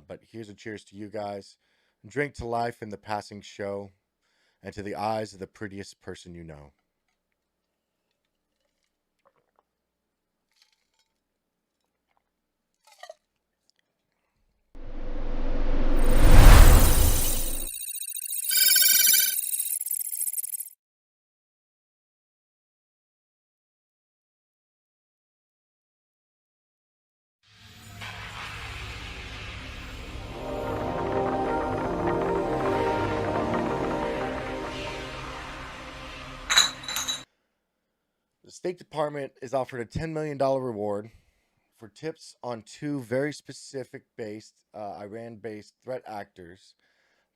But here's a cheers to you guys. Drink to life in the passing show and to the eyes of the prettiest person you know. The State Department is offered a $10 million reward for tips on two very specific Iran based threat actors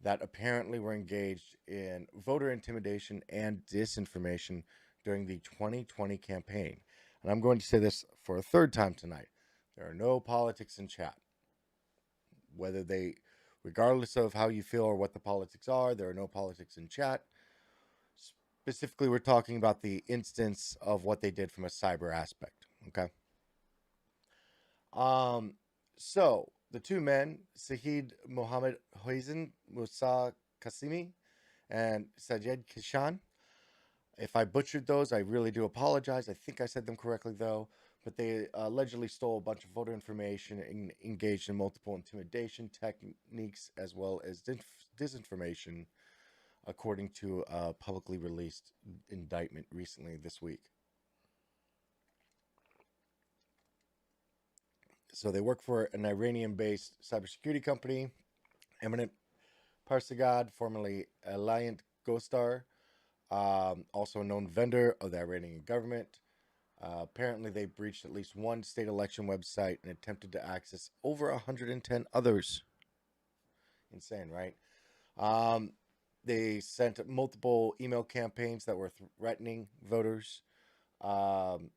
that apparently were engaged in voter intimidation and disinformation during the 2020 campaign. And I'm going to say this for a third time tonight. There are no politics in chat. Whether they, regardless of how you feel or what the politics are, there are no politics in chat. Specifically, we're talking about the instance of what they did from a cyber aspect. Okay. Um, so the two men, Sahid Mohammed Hoisin Musa Kasimi and Sajed Kishan. If I butchered those, I really do apologize. I think I said them correctly though. But they allegedly stole a bunch of voter information and engaged in multiple intimidation techniques as well as disinformation, according to a publicly released indictment recently this week. So they work for an Iranian-based cybersecurity company, Eminent Parsegad, formerly Alliant Ghostar, also a known vendor of the Iranian government. Apparently, they breached at least one state election website and attempted to access over 110 others. Insane, right? They sent multiple email campaigns that were threatening voters. Um,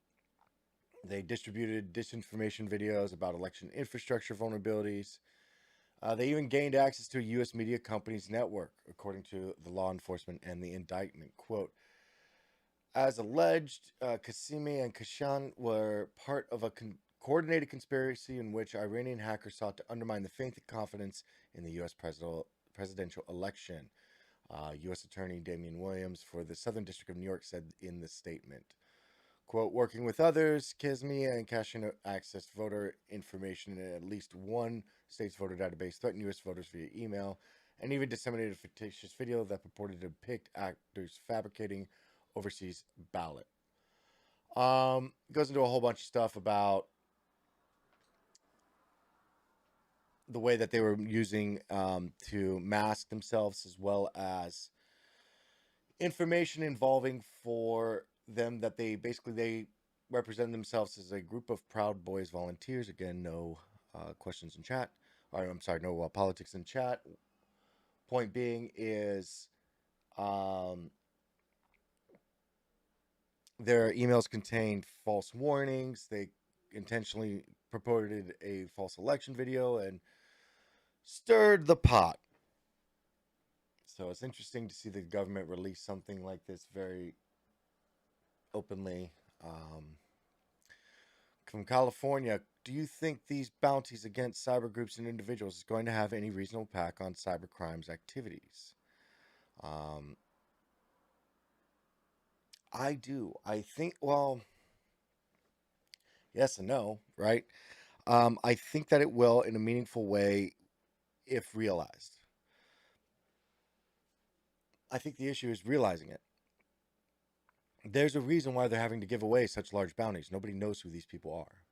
they distributed disinformation videos about election infrastructure vulnerabilities. They even gained access to a U.S. media company's network, according to the law enforcement and the indictment. Quote, as alleged, Qasimi and Kashan were part of a coordinated conspiracy in which Iranian hackers sought to undermine the faith and confidence in the U.S. presidential election. U.S. Attorney Damian Williams for the Southern District of New York said in the statement. Quote, working with others, Kazmia and Kashin accessed voter information in at least one state's voter database, threatened U.S. voters via email, and even disseminated a fictitious video that purported to depict actors fabricating overseas ballot. Goes into a whole bunch of stuff about the way that they were using to mask themselves, as well as information involving for them that they represent themselves as a group of Proud Boys volunteers. Again, no questions in chat. Or, I'm sorry, no politics in chat. Point being is their emails contained false warnings. They intentionally purported a false election video and stirred the pot. So it's interesting to see the government release something like this very openly. From California, do you think these bounties against cyber groups and individuals is going to have any reasonable impact on cyber crimes activities? I do. I think, well, yes and no, right? I think that it will in a meaningful way if realized. I think the issue is realizing it. There's a reason why they're having to give away such large bounties. Nobody knows who these people are,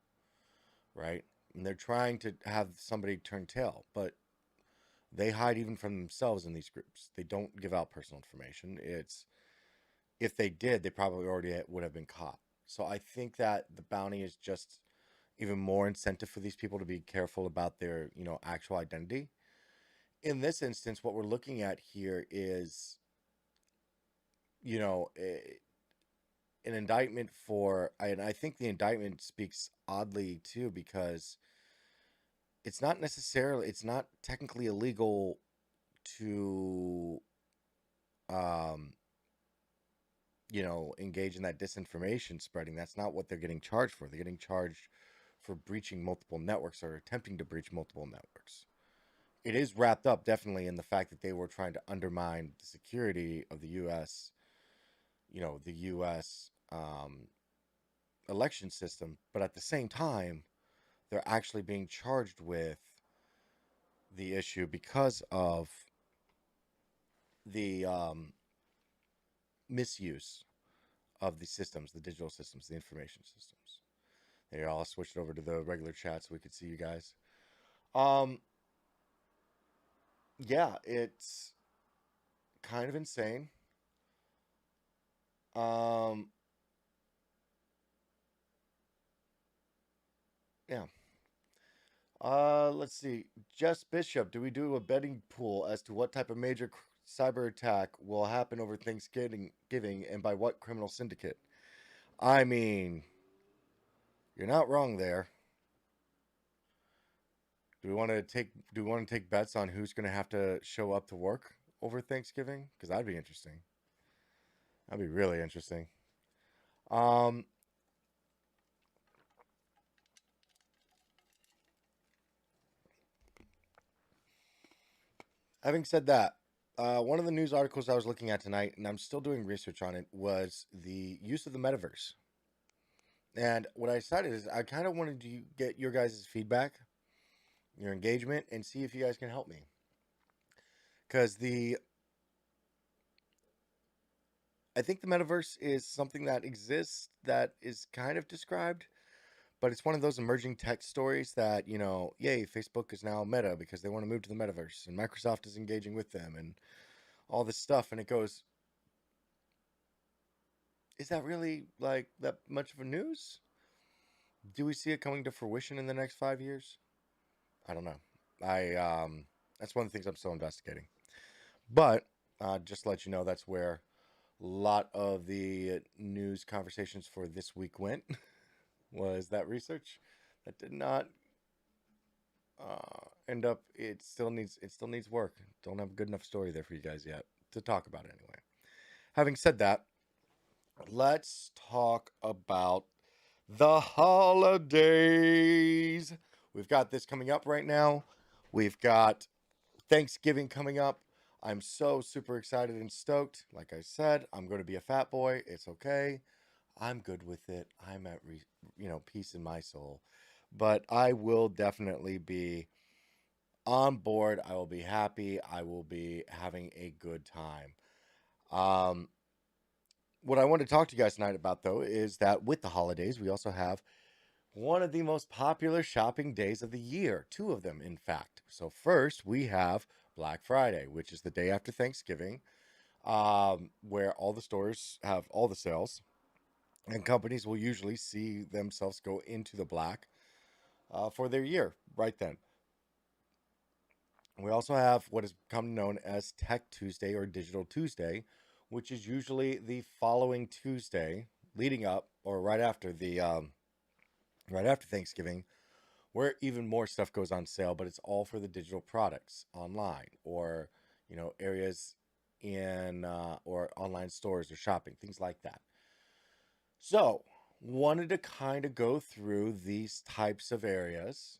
right? And they're trying to have somebody turn tail, but they hide even from themselves in these groups. They don't give out personal information. It's if they did, they probably already would have been caught. So I think that the bounty is just even more incentive for these people to be careful about their, actual identity. In this instance, what we're looking at here is, you know, an indictment for, and I think the indictment speaks oddly too, because it's not technically illegal to, um, engage in that disinformation spreading. That's not what they're getting charged for. They're getting charged for breaching multiple networks or attempting to breach multiple networks. it is wrapped up definitely in the fact that they were trying to undermine the security of the U.S. The U.S. Election system, but at the same time, they're actually being charged with the issue because of the misuse of the systems, the digital systems, the information systems. They all switched over to the regular chat so we could see you guys. Um, yeah, it's kind of insane. Um, yeah. Let's see. Jess Bishop, do we do a betting pool as to what type of major cyber attack will happen over Thanksgiving and by what criminal syndicate? I mean, you're not wrong there. Do we want to take bets on who's going to have to show up to work over Thanksgiving? Because that'd be interesting. That'd be really interesting. Um, Having said that, one of the news articles I was looking at tonight, and I'm still doing research on it, was the use of the metaverse. And what I decided is I kind of wanted to get your guys' feedback, your engagement, and see if you guys can help me. Because I think the metaverse is something that exists that is kind of described, but it's one of those emerging tech stories that, yay, Facebook is now Meta because they want to move to the metaverse, and Microsoft is engaging with them, and all this stuff. And it goes, is that really like that much of a news? Do we see it coming to fruition in the next 5 years? I don't know. That's one of the things I'm still investigating. But just to let you know, that's where a lot of the news conversations for this week went. Was that research that did not end up? It still needs work. Don't have a good enough story there for you guys yet to talk about it anyway. Having said that, let's talk about the holidays. We've got this coming up right now. We've got Thanksgiving coming up. I'm so super excited and stoked. Like I said, I'm going to be a fat boy. It's okay. I'm good with it. I'm at peace in my soul. But I will definitely be on board. I will be happy. I will be having a good time. Um, what I want to talk to you guys tonight about, though, is that with the holidays, we also have one of the most popular shopping days of the year. Two of them, in fact. So first, we have Black Friday, which is the day after Thanksgiving, where all the stores have all the sales, and companies will usually see themselves go into the black for their year right then. We also have what has become known as Tech Tuesday or Digital Tuesday, which is usually the following Tuesday, leading up or right after Thanksgiving, where even more stuff goes on sale, but it's all for the digital products online or areas in or online stores or shopping, things like that. So, wanted to kind of go through these types of areas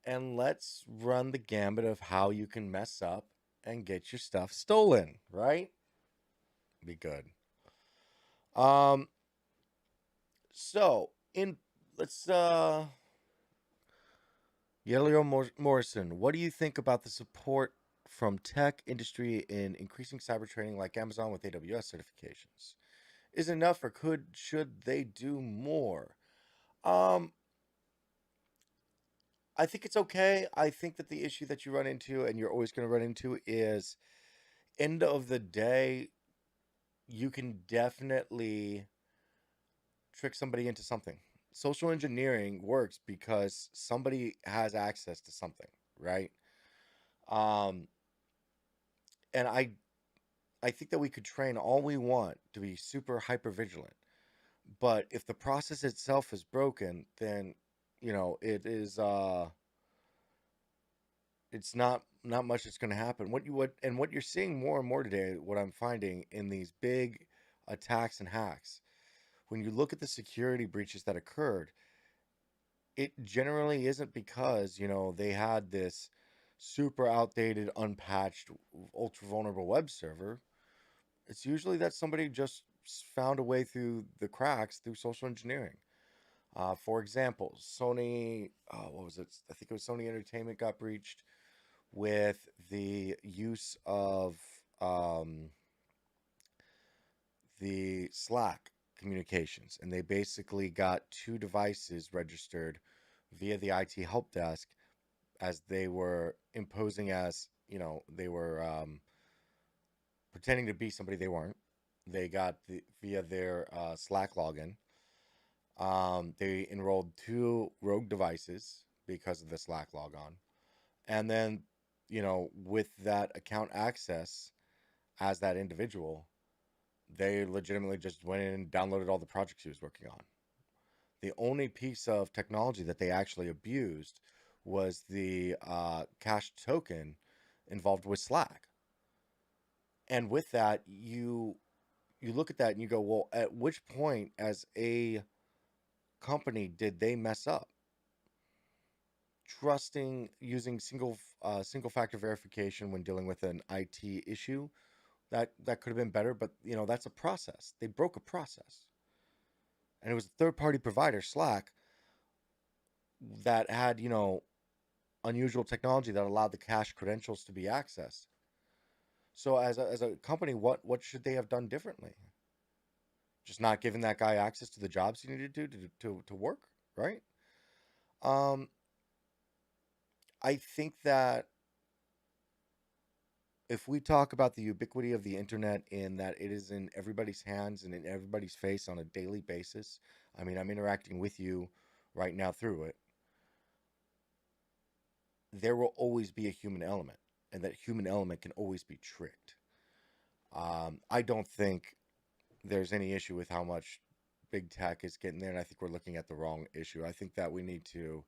and let's run the gambit of how you can mess up and get your stuff stolen, right? Be good. Um, so in let's Yellow Morrison, what do you think about the support from tech industry in increasing cyber training like Amazon with AWS certifications? Is it enough or should they do more? Um, I think it's okay. I think that the issue that you run into and you're always going to run into is end of the day, you can definitely trick somebody into something. Social engineering works because somebody has access to something, right? Um, and I think that we could train all we want to be super hyper vigilant, but if the process itself is broken, then it's not much that's going to happen. What you're seeing more and more today, what I'm finding in these big attacks and hacks, when you look at the security breaches that occurred, it generally isn't because they had this super outdated, unpatched, ultra vulnerable web server, it's usually that somebody just found a way through the cracks through social engineering. For example, Sony, what was it? I think it was Sony Entertainment got breached with the use of um, the Slack communications, and they basically got two devices registered via the IT help desk as they were imposing as they were pretending to be somebody they weren't. They got via their Slack login. They enrolled two rogue devices because of the Slack logon, and then with that account access as that individual, they legitimately just went in and downloaded all the projects he was working on. The only piece of technology that they actually abused was the cached token involved with Slack. And with that, you look at that and you go, well, at which point as a company did they mess up? Trusting using single factor verification when dealing with an IT issue, that could have been better, but that's a process. They broke a process. And it was a third party provider, Slack, that had, unusual technology that allowed the cache credentials to be accessed. So as a company, what should they have done differently? Just not giving that guy access to the jobs he needed to work, right? Um, I think that if we talk about the ubiquity of the internet in that it is in everybody's hands and in everybody's face on a daily basis, I mean, I'm interacting with you right now through it, there will always be a human element, and that human element can always be tricked. I don't think there's any issue with how much big tech is getting there, and I think we're looking at the wrong issue. I think that we need to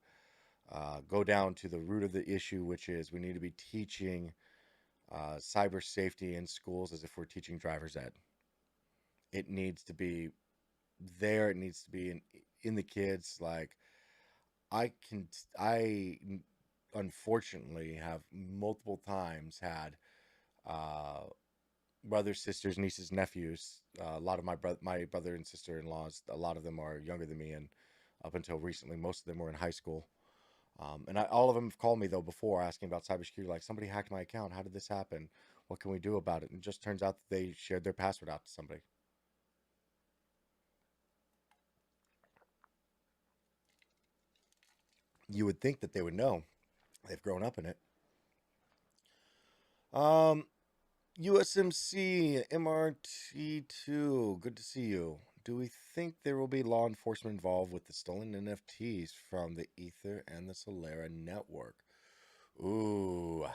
go down to the root of the issue, which is we need to be teaching cyber safety in schools as if we're teaching driver's ed. It needs to be there. It needs to be in the kids. Like I unfortunately have multiple times had uh, brothers, sisters, nieces, nephews. A lot of my brother and sister in laws. A lot of them are younger than me, and up until recently, most of them were in high school. And all of them have called me though before asking about cybersecurity. Like somebody hacked my account. How did this happen? What can we do about it? And it just turns out that they shared their password out to somebody. You would think that they would know. They've grown up in it. Um, USMC MRT2. Good to see you. Do we think there will be law enforcement involved with the stolen NFTs from the Ether and the Solera network? Ooh,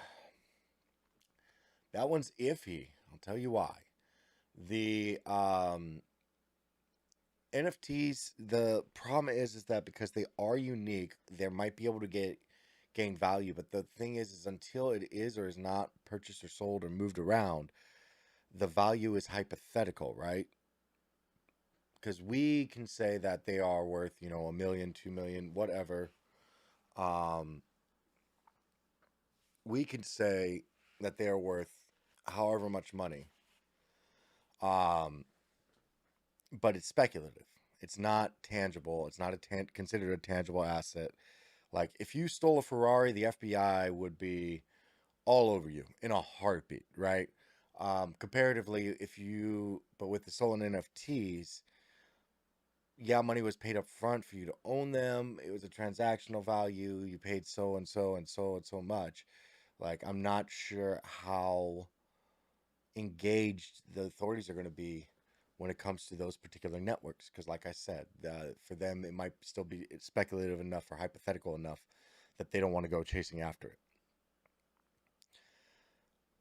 that one's iffy. I'll tell you why. The NFTs, the problem is that because they are unique, they might be able to gain value. But the thing is until it is or is not purchased or sold or moved around, the value is hypothetical, right? Because we can say that they are worth, a million, 2 million, whatever. Um, we can say that they are worth however much money. Um, but it's speculative. It's not tangible. It's not considered a tangible asset. Like if you stole a Ferrari, the FBI would be all over you in a heartbeat, right? Comparatively, but with the stolen NFTs, yeah, money was paid up front for you to own them. It was a transactional value. You paid so and so and so and so much. Like, I'm not sure how engaged the authorities are going to be when it comes to those particular networks. Because, like I said, for them, it might still be speculative enough or hypothetical enough that they don't want to go chasing after it.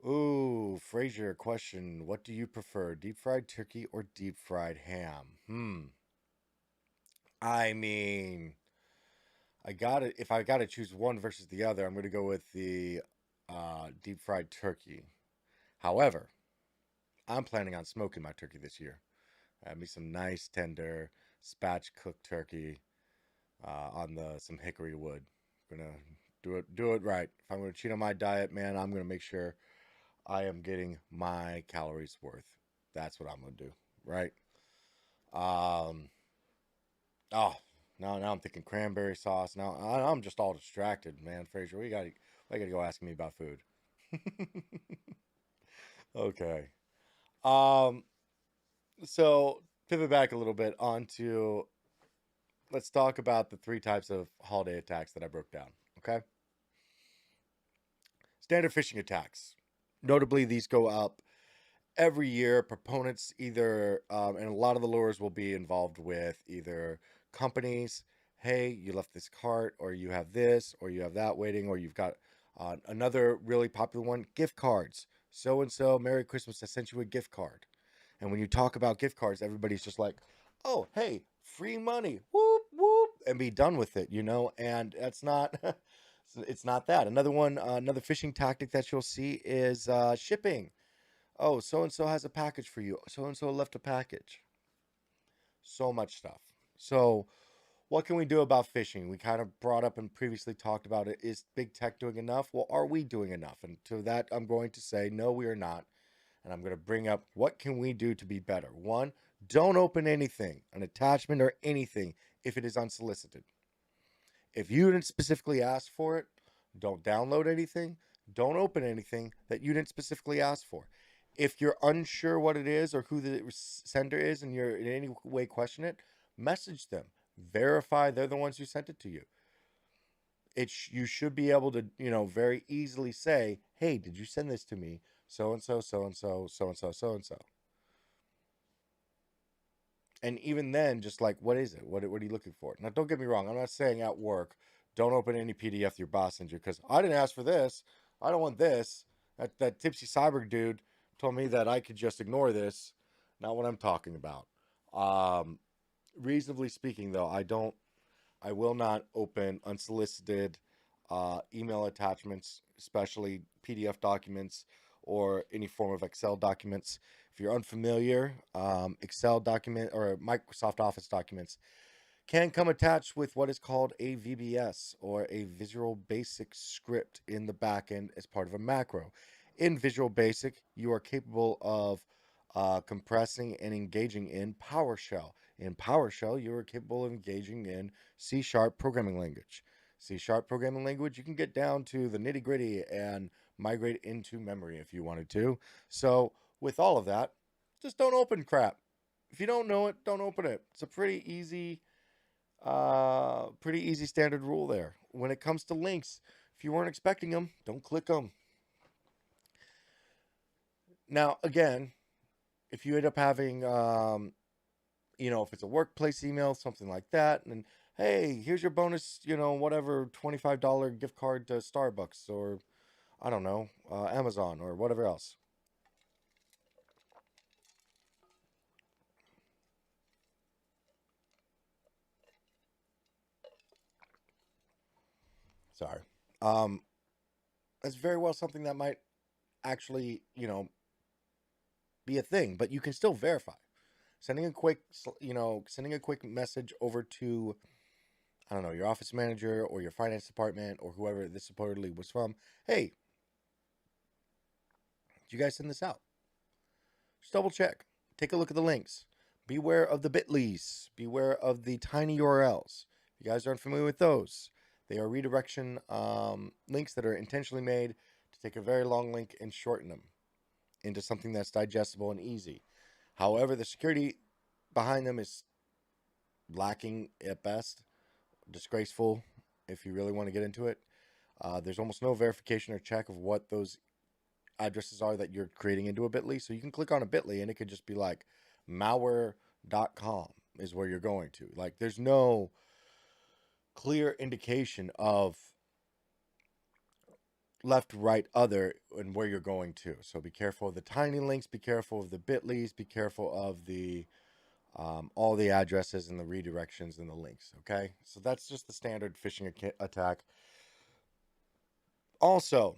Ooh, Frazier, question. What do you prefer, deep fried turkey or deep fried ham? I mean, if I gotta choose one versus the other, I'm gonna go with the deep fried turkey. However, I'm planning on smoking my turkey this year. Have me some nice tender spatch cooked turkey on the some hickory wood. Gonna Do it right. If I'm going to cheat on my diet, man, I'm going to make sure I am getting my calories worth. That's what I'm going to do, right? Um, oh, now I'm thinking cranberry sauce. Now I'm just all distracted, man. Fraser, we got to go asking me about food. Okay. Um, so pivot back a little bit onto let's talk about the three types of holiday attacks that I broke down. Okay. Standard phishing attacks. Notably, these go up every year. Proponents either, and a lot of the lures will be involved with either companies. Hey, you left this cart, or you have this, or you have that waiting, or you've got another really popular one, gift cards. So and so, Merry Christmas. I sent you a gift card. And when you talk about gift cards, everybody's just like, oh, hey, free money, whoop, whoop, and be done with it, And that's not, it's not that. Another one, another phishing tactic that you'll see is shipping. Oh, so and so has a package for you. So and so left a package. So much stuff. So, what can we do about phishing? We kind of brought up and previously talked about it. Is big tech doing enough? Well, are we doing enough? And to that, I'm going to say, no, we are not. And I'm going to bring up what can we do to be better. One, don't open anything, an attachment or anything, if it is unsolicited. If you didn't specifically ask for it, don't download anything. Don't open anything that you didn't specifically ask for. If you're unsure what it is or who the sender is and you're in any way question it, message them. Verify they're the ones who sent it to you. You should be able to, very easily say, hey, did you send this to me? So and so, so and so, so and so, so and so. And even then, just like, what is it? What are you looking for? Now, don't get me wrong. I'm not saying at work, don't open any PDF your boss sends you because I didn't ask for this. I don't want this. That Tipsy Cyber dude told me that I could just ignore this. Not what I'm talking about. Reasonably speaking, though, I will not open unsolicited email attachments, especially PDF documents or any form of Excel documents. If you're unfamiliar, Excel document or Microsoft Office documents can come attached with what is called a VBS or a Visual Basic script in the backend as part of a macro. In Visual Basic, you are capable of compressing and engaging in PowerShell. In PowerShell, you are capable of engaging in C# programming language. C# programming language, you can get down to the nitty gritty and migrate into memory if you wanted to. So, with all of that, just don't open crap. If you don't know it, don't open it. It's a pretty easy standard rule there. When it comes to links, if you weren't expecting them, don't click them. Now, again, if you end up having, if it's a workplace email, something like that, and hey, here's your bonus, whatever, $25 gift card to Starbucks or, I don't know, Amazon or whatever else. Sorry. That's very well something that might actually, be a thing, but you can still verify. Sending a quick message over to, I don't know, your office manager or your finance department or whoever this supposedly was from. Hey, did you guys send this out? Just double check. Take a look at the links. Beware of the bit.lys. Beware of the tiny URLs. If you guys aren't familiar with those, they are redirection links that are intentionally made to take a very long link and shorten them into something that's digestible and easy. However, the security behind them is lacking at best, disgraceful if you really want to get into it. There's almost no verification or check of what those addresses are that you're creating into a bit.ly. So you can click on a bit.ly and it could just be like malware.com is where you're going to. Like, there's no clear indication of left, right, other, and where you're going to. So be careful of the tiny links, be careful of the bit.lys, be careful of the all the addresses and the redirections and the links. Okay, so that's just the standard phishing attack. Also,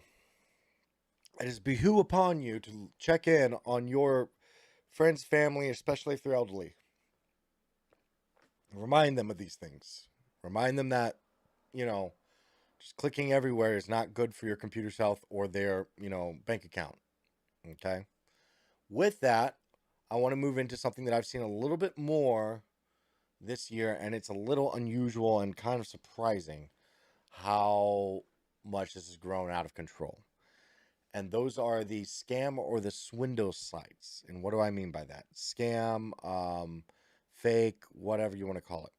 it is behoove upon you to check in on your friends, family, especially if they're elderly. Remind them of these things. Remind them that, Just clicking everywhere is not good for your computer's health or their, bank account. Okay. With that, I want to move into something that I've seen a little bit more this year, and it's a little unusual and kind of surprising how much this has grown out of control. And those are the scam or the swindle sites. And what do I mean by that? Scam, fake, whatever you want to call it.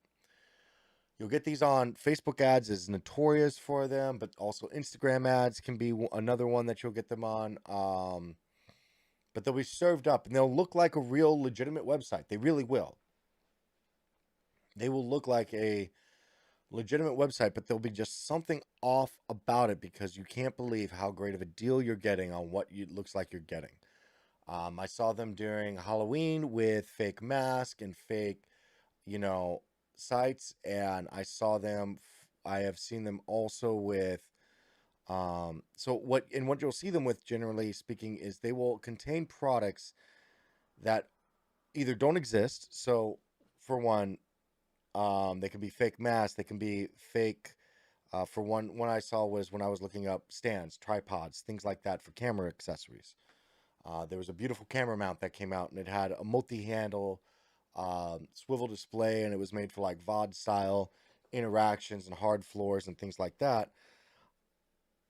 You'll get these on Facebook. Ads is notorious for them, but also Instagram ads can be another one that you'll get them on. But they'll be served up and they'll look like a real legitimate website. They really will. They will look like a legitimate website, but there'll be just something off about it because you can't believe how great of a deal you're getting on what it looks like you're getting. I saw them during Halloween with fake masks and fake, sites, and I have seen them also with. So what you'll see them with, generally speaking, is they will contain products that either don't exist. So, for one, they can be fake masks. They can be fake. For one I saw was when I was looking up stands, tripods, things like that for camera accessories. There was a beautiful camera mount that came out, and it had a multi-handle swivel display, and it was made for like VOD style interactions and hard floors and things like that.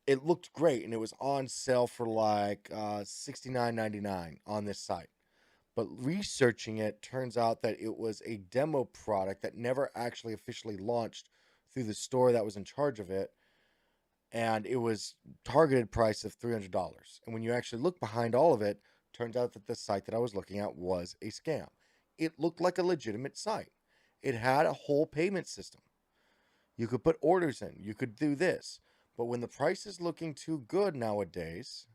It looked great, and it was on sale for like $69.99 on this site. But researching it turns out that it was a demo product that never actually officially launched through the store that was in charge of it. And it was targeted price of $300. And when you actually look behind all of it, turns out that the site that I was looking at was a scam. It looked like a legitimate site. It had a whole payment system. You could put orders in. You could do this. But when the price is looking too good nowadays,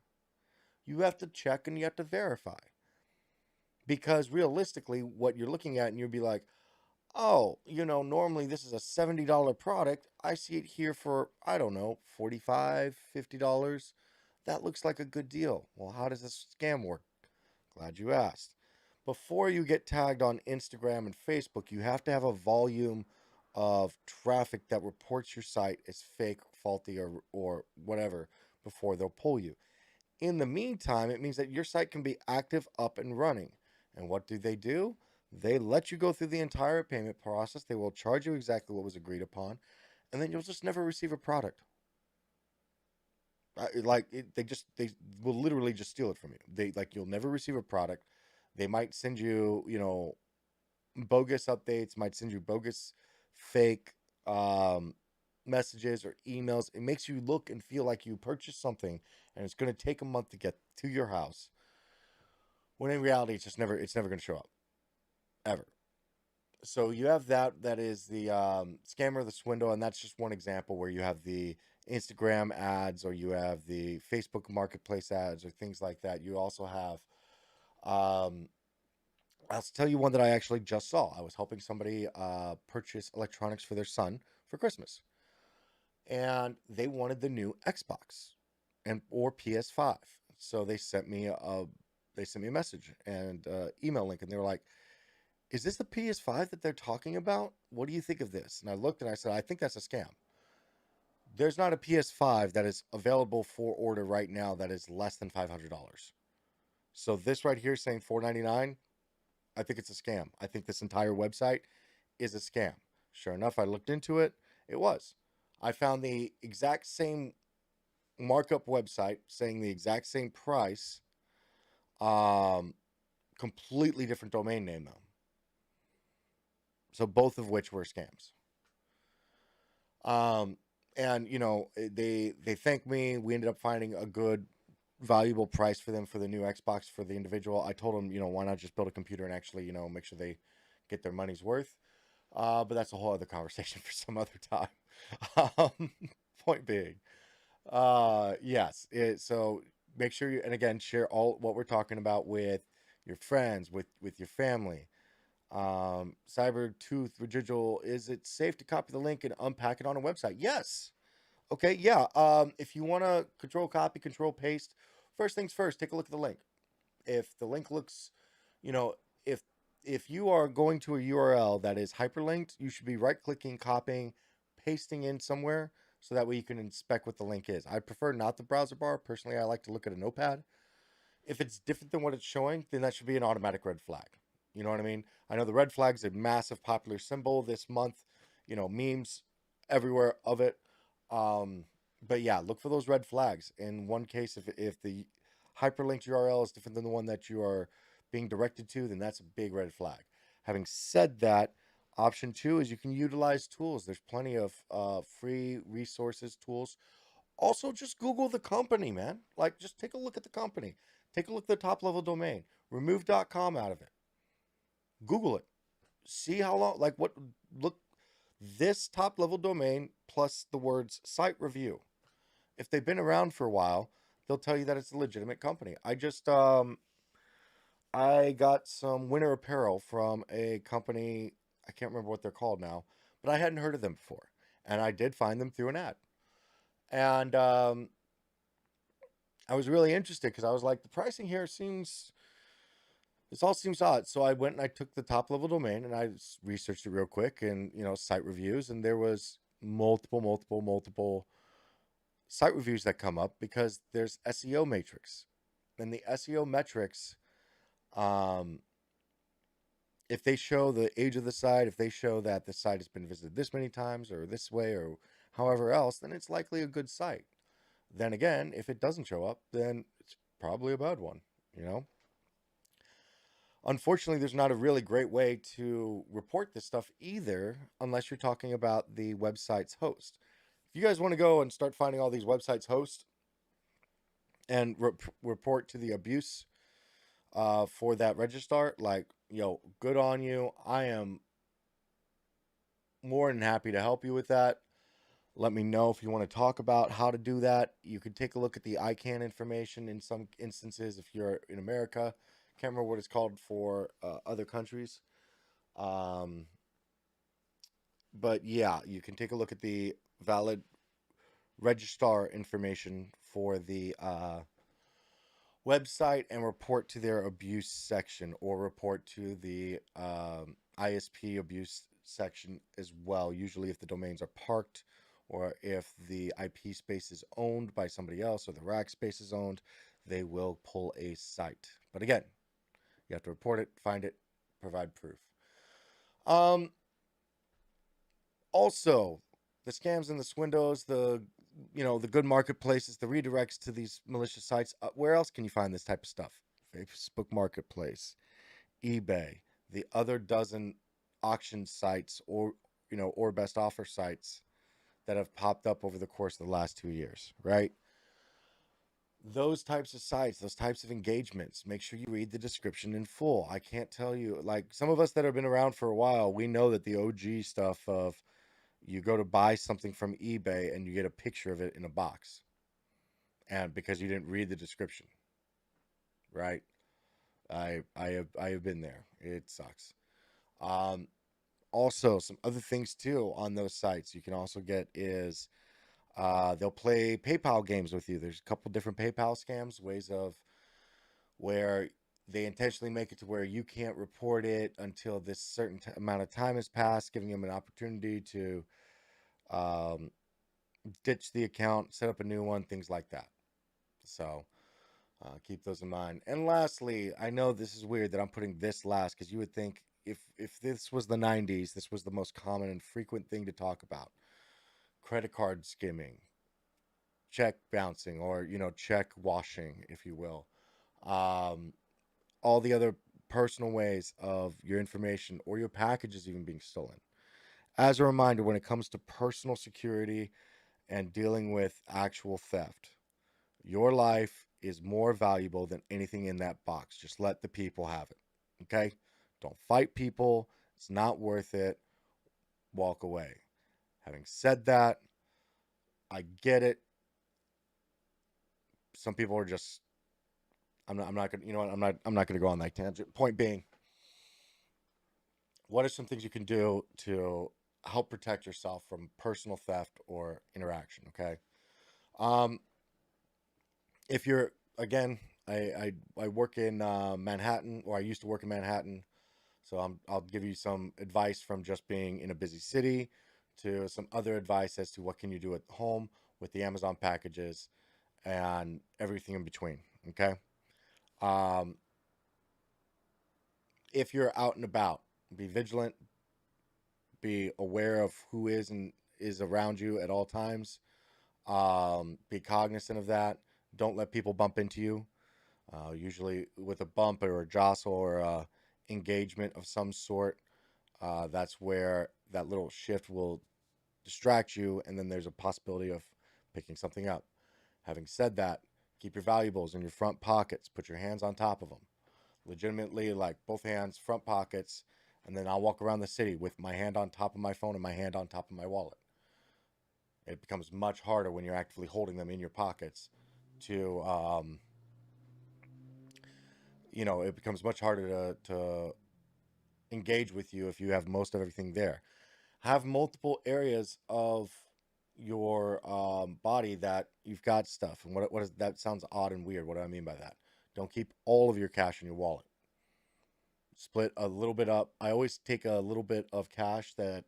you have to check and you have to verify. Because realistically, what you're looking at, and you'll be like, oh, normally this is a $70 product. I see it here for, I don't know, $45, $50. That looks like a good deal. Well, how does this scam work? Glad you asked. Before you get tagged on Instagram and Facebook, you have to have a volume of traffic that reports your site as fake, faulty, or whatever before they'll pull you. In the meantime, it means that your site can be active, up and running. And what do? They let you go through the entire payment process. They will charge you exactly what was agreed upon, and then you'll just never receive a product. They will literally just steal it from you. You'll never receive a product. They might send you, bogus updates, might send you bogus fake messages or emails. It makes you look and feel like you purchased something and it's going to take a month to get to your house, when in reality it's never going to show up ever. So you have that is the scammer, the swindle, and that's just one example where you have the Instagram ads or you have the Facebook marketplace ads or things like that. You also have I'll tell you one that I actually just saw. I was helping somebody purchase electronics for their son for Christmas, and they wanted the new Xbox or PS5. So they sent me a message and email link, and they were like, "Is this the PS5 that they're talking about? What do you think of this?" And I looked and I said, "I think that's a scam. There's not a PS5 that is available for order right now that is less than $500. So this right here saying $499, I think it's a scam. I think this entire website is a scam." Sure enough, I looked into it. It was. I found the exact same markup website saying the exact same price, completely different domain name though. So both of which were scams. And they thanked me. We ended up finding a good, valuable price for them for the new Xbox for the individual. I told them, why not just build a computer and actually, make sure they get their money's worth. But that's a whole other conversation for some other time. Point being, yes. So make sure you, and again, share all what we're talking about with your friends, with your family. Cyber tooth residual. Is it safe to copy the link and unpack it on a website? Yes. Okay. Yeah. If you want to control copy, control paste, first things first, take a look at the link. If the link looks, you know, if you are going to a URL that is hyperlinked, you should be right clicking, copying, pasting in somewhere so that way you can inspect what the link is. I prefer not the browser bar. Personally, I like to look at a notepad. If it's different than what it's showing, then that should be an automatic red flag. You know what I mean? I know the red flag is a massive popular symbol this month. Memes everywhere of it. Um, but yeah, look for those red flags. In one case, if the hyperlinked URL is different than the one that you are being directed to, then that's a big red flag. Having said that, option two is you can utilize tools. There's plenty of free resources, tools. Also, just Google the company, man. Like, just take a look at the company. Take a look at the top level domain. Remove .com out of it. Google it. See how long, like, look, this top level domain plus the words site review. If they've been around for a while, they'll tell you that it's a legitimate company. I got some winter apparel from a company. I can't remember what they're called now, but I hadn't heard of them before. And I did find them through an ad. And I was really interested because I was like, the pricing here this all seems odd. So I went and I took the top level domain and I researched it real quick and, site reviews. And there was multiple site reviews that come up because there's SEO matrix. And the SEO metrics, if they show the age of the site, if they show that the site has been visited this many times or this way or however else, then it's likely a good site. Then again, if it doesn't show up, then it's probably a bad one, Unfortunately, there's not a really great way to report this stuff either, unless you're talking about the website's host. If you guys want to go and start finding all these websites' hosts and report to the abuse for that registrar, like, good on you. I am more than happy to help you with that. Let me know if you want to talk about how to do that. You could take a look at the ICANN information in some instances if you're in America. Can't remember what it's called for other countries. But yeah, you can take a look at the valid registrar information for the website and report to their abuse section or report to the ISP abuse section as well. Usually if the domains are parked or if the IP space is owned by somebody else or the rack space is owned, they will pull a site. But again, you have to report it, find it, provide proof. Also, the scams and the swindles, the good marketplaces, the redirects to these malicious sites. Where else can you find this type of stuff? Facebook Marketplace, eBay, the other dozen auction sites or best offer sites that have popped up over the course of the last 2 years, right? Those types of sites, those types of engagements, make sure you read the description in full. I can't tell you, like some of us that have been around for a while, we know that the OG stuff of you go to buy something from eBay and you get a picture of it in a box. And because you didn't read the description, right? I have been there. It sucks. Also, some other things too on those sites you can also get is they'll play PayPal games with you. There's a couple different PayPal scams, ways of where they intentionally make it to where you can't report it until this certain amount of time has passed, giving them an opportunity to ditch the account, set up a new one, things like that. So keep those in mind. And lastly, I know this is weird that I'm putting this last because you would think if this was the 90s, this was the most common and frequent thing to talk about. Credit card skimming, check bouncing, or check washing, if you will. All the other personal ways of your information or your packages even being stolen. As a reminder, when it comes to personal security and dealing with actual theft, your life is more valuable than anything in that box. Just let the people have it. Okay? Don't fight people. It's not worth it. Walk away. Having said that, I get it. Some people are just I'm not gonna I'm not gonna go on that tangent. Point being, what are some things you can do to help protect yourself from personal theft or interaction? Okay. If you're again, I work in Manhattan, or I used to work in Manhattan, so I'll give you some advice from just being in a busy city to some other advice as to what can you do at home with the Amazon packages and everything in between. Okay. Um, if you're out and about, be vigilant, be aware of who is and is around you at all times. Be cognizant of that. Don't let people bump into you. Usually with a bump or a jostle or a engagement of some sort, that's where that little shift will distract you, and then there's a possibility of picking something up. Having said that, keep your valuables in your front pockets. Put your hands on top of them. Legitimately, like both hands, front pockets, and then I'll walk around the city with my hand on top of my phone and my hand on top of my wallet. It becomes much harder when you're actively holding them in your pockets to, it becomes much harder to engage with you if you have most of everything there. Have multiple areas of your body that you've got stuff. And what is that? Sounds odd and weird. What do I mean by that? Don't keep all of your cash in your wallet. Split a little bit up. I always take a little bit of cash that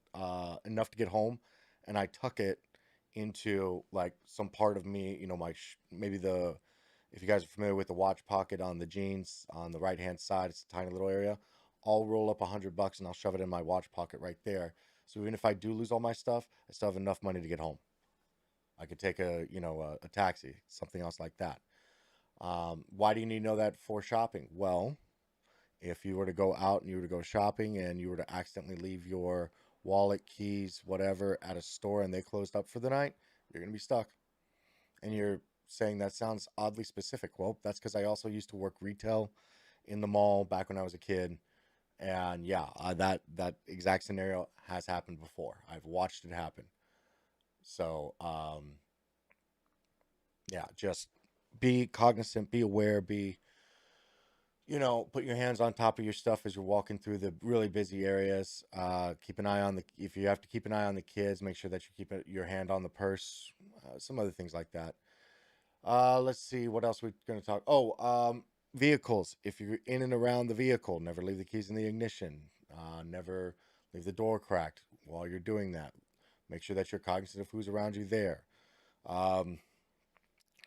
enough to get home, and I tuck it into like some part of me. My maybe the if you guys are familiar with the watch pocket on the jeans on the right hand side, it's a tiny little area. I'll roll up $100 and I'll shove it in my watch pocket right there. So even if I do lose all my stuff, I still have enough money to get home. I could take a taxi, something else like that. Why do you need to know that for shopping? Well, if you were to go out and you were to go shopping and you were to accidentally leave your wallet, keys, whatever at a store and they closed up for the night, you're going to be stuck. And you're saying that sounds oddly specific. Well, that's because I also used to work retail in the mall back when I was a kid. And yeah, that exact scenario has happened before. I've watched it happen. So, yeah, just be cognizant, be aware, put your hands on top of your stuff as you're walking through the really busy areas. Keep an eye on if you have to keep an eye on the kids, make sure that you keep your hand on the purse, some other things like that. Let's see, what else we're going to talk. Vehicles. If you're in and around the vehicle, never leave the keys in the ignition. Never leave the door cracked while you're doing that. Make sure that you're cognizant of who's around you there.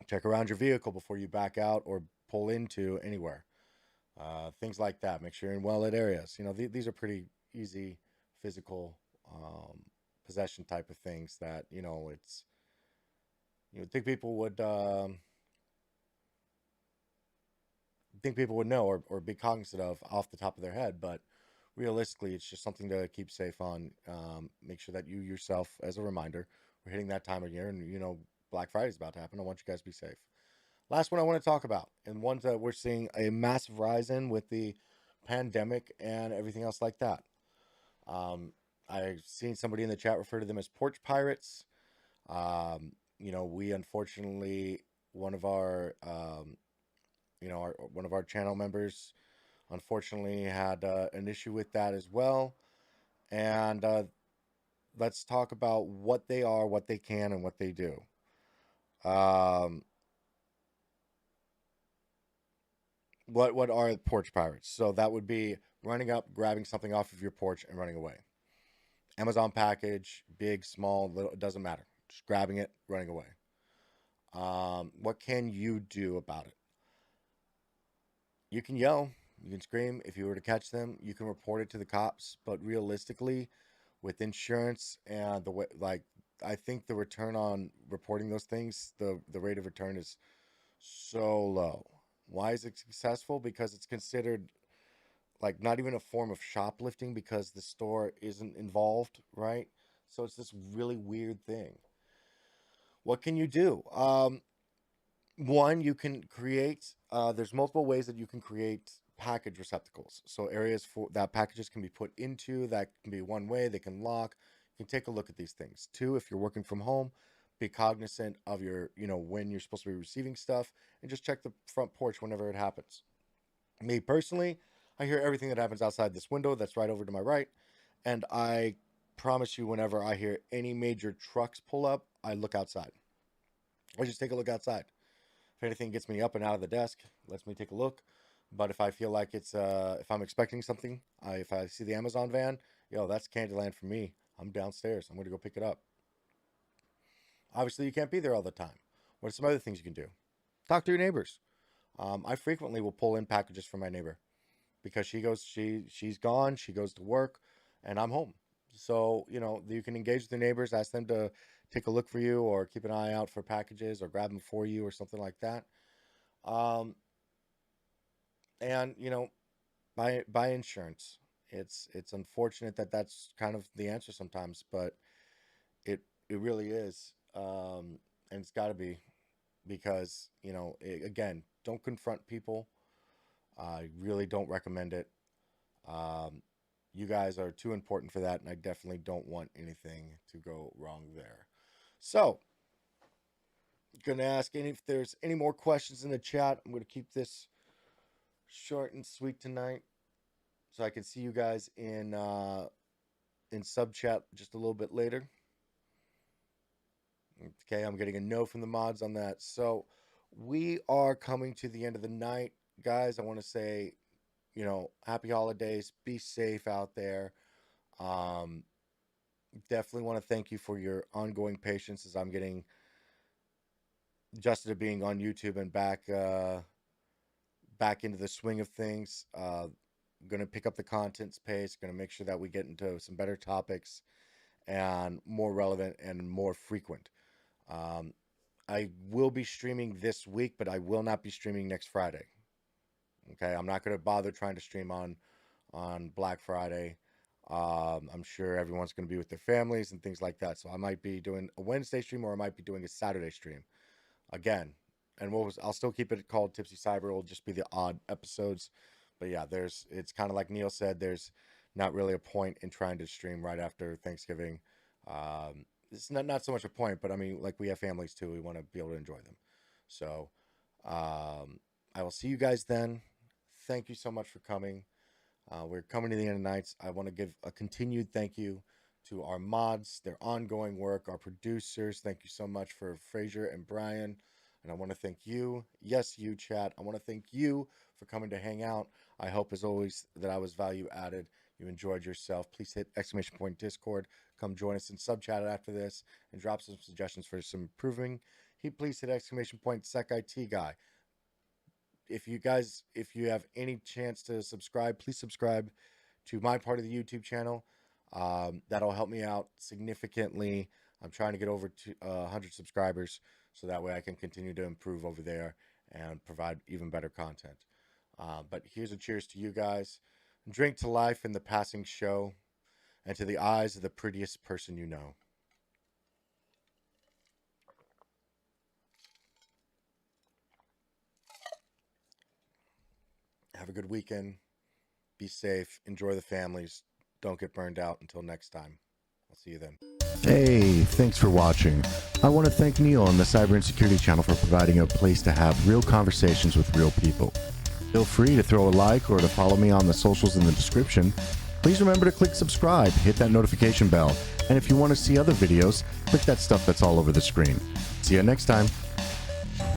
Check around your vehicle before you back out or pull into anywhere. Things like that. Make sure you're in well-lit areas. These are pretty easy physical possession type of things that, it's, think people would know or be cognizant of off the top of their head, but realistically, it's just something to keep safe on. Make sure that you yourself, as a reminder, we're hitting that time of year, and Black Friday is about to happen. I want you guys to be safe. Last one I want to talk about, and one that we're seeing a massive rise in with the pandemic and everything else like that. I've seen somebody in the chat refer to them as Porch Pirates. We unfortunately, one of our channel members unfortunately had an issue with that as well. And let's talk about what they are, what they can, and what they do. What are porch pirates? So that would be running up, grabbing something off of your porch, and running away. Amazon package, big, small, little, it doesn't matter. Just grabbing it, running away. What can you do about it? You can yell, you can scream. If you were to catch them, you can report it to the cops. But realistically, with insurance and the way, I think the return on reporting those things, the rate of return is so low. Why is it successful? Because it's considered like not even a form of shoplifting because the store isn't involved, right? So it's this really weird thing. What can you do? One, you can create, there's multiple ways that you can create package receptacles. So areas for that packages can be put into, that can be one way, they can lock. You can take a look at these things. Two, if you're working from home, be cognizant of your, when you're supposed to be receiving stuff, and just check the front porch whenever it happens. Me personally, I hear everything that happens outside this window that's right over to my right, and I promise you, whenever I hear any major trucks pull up, I look outside. I just take a look outside. If anything gets me up and out of the desk, lets me take a look. But if I feel like it's, if I'm expecting something, if I see the Amazon van, that's Candyland for me. I'm downstairs. I'm going to go pick it up. Obviously, you can't be there all the time. What are some other things you can do? Talk to your neighbors. I frequently will pull in packages from my neighbor because she's gone, she goes to work, and I'm home. So, you can engage with your neighbors, ask them to take a look for you or keep an eye out for packages or grab them for you or something like that. And, buy insurance. It's unfortunate that that's kind of the answer sometimes, but it really is. And it's got to be because, again, don't confront people. I really don't recommend it. You guys are too important for that, and I definitely don't want anything to go wrong there. So, going to ask if there's any more questions in the chat. I'm going to keep this short and sweet tonight, so I can see you guys in sub chat just a little bit later. Okay, I'm getting a no from the mods on that. So we are coming to the end of the night, guys. I want to say, happy holidays. Be safe out there. Definitely want to thank you for your ongoing patience as I'm getting adjusted to being on YouTube and back into the swing of things. Going to pick up the content's pace. Going to make sure that we get into some better topics and more relevant and more frequent. I will be streaming this week, but I will not be streaming next Friday. Okay, I'm not going to bother trying to stream on Black Friday. I'm sure everyone's going to be with their families and things like that. So I might be doing a Wednesday stream or I might be doing a Saturday stream again. And I'll still keep it called Tipsy Cyber. It'll just be the odd episodes. But yeah, it's kind of like Neil said, there's not really a point in trying to stream right after Thanksgiving. It's not so much a point, but I mean, like, we have families too. We want to be able to enjoy them. So I will see you guys then. Thank you so much for coming. We're coming to the end of the nights. I want to give a continued thank you to our mods, their ongoing work, our producers. Thank you so much for Fraser and Brian. And I want to thank you. Yes, you, chat. I want to thank you for coming to hang out. I hope, as always, that I was value added. You enjoyed yourself. Please hit ! Discord. Come join us in sub chat after this and drop some suggestions for some improving. Please hit ! SecITguy. If you have any chance to subscribe, please subscribe to my part of the YouTube channel. That'll help me out significantly. I'm trying to get over to 100 subscribers, so that way I can continue to improve over there and provide even better content. But here's a cheers to you guys. Drink to life in the passing show, and to the eyes of the prettiest person you know. Have a good weekend. Be safe. Enjoy the families. Don't get burned out. Until next time. I'll see you then. Hey, thanks for watching. I want to thank Neil on the Cyber Insecurity channel for providing a place to have real conversations with real people. Feel free to throw a like or to follow me on the socials in the description. Please remember to click subscribe, hit that notification bell, and if you want to see other videos, click that stuff that's all over the screen. See you next time.